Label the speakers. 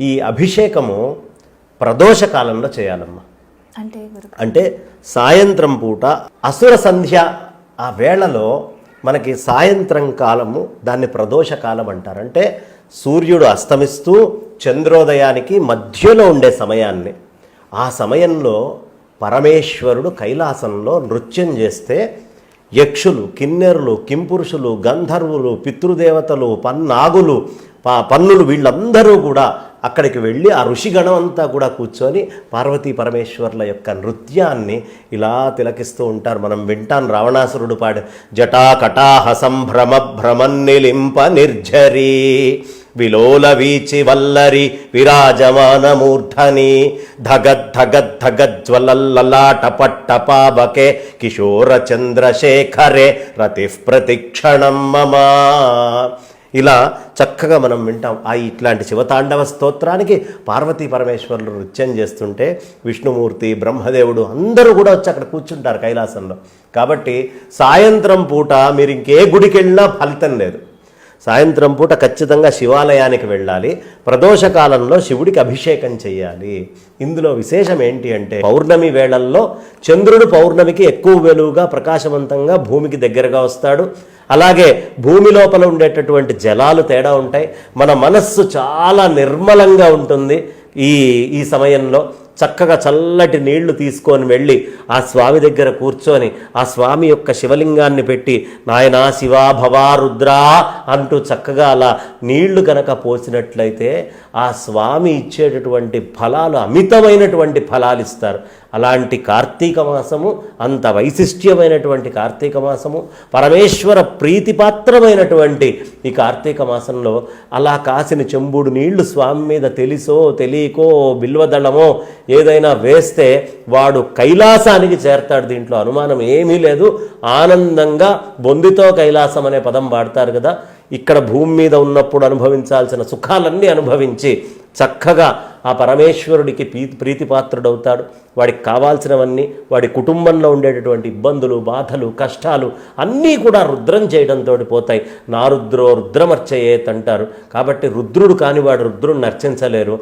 Speaker 1: ఈ అభిషేకము ప్రదోష కాలంలో చేయాలమ్మా. అంటే సాయంత్రం పూట అసుర సంధ్య ఆ వేళలో మనకి సాయంత్రం కాలము దాన్ని ప్రదోష కాలం అంటారు. అంటే సూర్యుడు అస్తమిస్తూ చంద్రోదయానికి మధ్యలో ఉండే సమయాన్ని, ఆ సమయంలో పరమేశ్వరుడు కైలాసంలో నృత్యం చేస్తే యక్షులు, కిన్నెరులు, కింపురుషులు, గంధర్వులు, పితృదేవతలు, పన్నాగులు, పన్నులు వీళ్ళందరూ కూడా అక్కడికి వెళ్ళి ఆ ఋషిగణం అంతా కూడా కూర్చొని పార్వతీ పరమేశ్వర్ల యొక్క నృత్యాన్ని ఇలా తిలకిస్తూ ఉంటారు. మనం వింటాం రావణాసురుడు పాడే జటా కటాహ సంభ్రమ భ్రమన్నిలింప నిర్ఝరీ విలోల వీచి వల్లరి విరాజమానమూర్ధని ధగద్ధగద్ధగజ్వలల్లలాటపట్టపావకే కిశోర చంద్రశేఖరే రతి ప్రతిక్షణం మమా. ఇలా చక్కగా మనం వింటాం. ఇట్లాంటి శివతాండవ స్తోత్రానికి పార్వతీ పరమేశ్వరులు నృత్యం చేస్తుంటే విష్ణుమూర్తి, బ్రహ్మదేవుడు అందరూ కూడా వచ్చి అక్కడ కూర్చుంటారు కైలాసంలో. కాబట్టి సాయంత్రం పూట మీరు ఇంకే గుడికి వెళ్ళినా ఫలితం లేదు. సాయంత్రం పూట ఖచ్చితంగా శివాలయానికి వెళ్ళాలి. ప్రదోష కాలంలో శివుడికి అభిషేకం చేయాలి. ఇందులో విశేషం ఏంటి అంటే పౌర్ణమి వేళల్లో చంద్రుడు పౌర్ణమికి ఎక్కువ వెలుగుగా ప్రకాశవంతంగా భూమికి దగ్గరగా వస్తాడు. అలాగే భూమి లోపల ఉండేటటువంటి జలాలు తేడా ఉంటాయి. మన మనస్సు చాలా నిర్మలంగా ఉంటుంది. ఈ సమయంలో చక్కగా చల్లటి నీళ్లు తీసుకొని వెళ్ళి ఆ స్వామి దగ్గర కూర్చొని ఆ స్వామి యొక్క శివలింగాన్ని పెట్టి నాయనా శివా భవా రుద్రా అంటూ చక్కగా అలా నీళ్లు కనుక పోసినట్లయితే ఆ స్వామి ఇచ్చేటటువంటి ఫలాలు అమితమైనటువంటి ఫలాలు ఇస్తారు. అలాంటి కార్తీక మాసము, అంత వైశిష్ట్యమైనటువంటి కార్తీక మాసము, పరమేశ్వర ప్రీతిపాత్రమైనటువంటి ఈ కార్తీక మాసంలో అలా కాసిన చెంబుడు నీళ్లు స్వామి మీద తెలిసో తెలియకో బిల్వదళమో ఏదైనా వేస్తే వాడు కైలాసానికి చేరతాడు. దీంట్లో అనుమానం ఏమీ లేదు. ఆనందంగా బొందితో కైలాసం అనే పదం వాడతారు కదా. ఇక్కడ భూమి మీద ఉన్నప్పుడు అనుభవించాల్సిన సుఖాలన్నీ అనుభవించి చక్కగా ఆ పరమేశ్వరుడికి ప్రీతిపాత్రుడవుతాడు. వాడికి కావాల్సినవన్నీ, వాడి కుటుంబంలో ఉండేటటువంటి ఇబ్బందులు, బాధలు, కష్టాలు అన్నీ కూడా రుద్రం చేయడంతో పోతాయి. నా రుద్రో రుద్రమర్చయేత్ అంటారు. కాబట్టి రుద్రుడు కాని వాడు రుద్రుడిని అర్చించలేరు.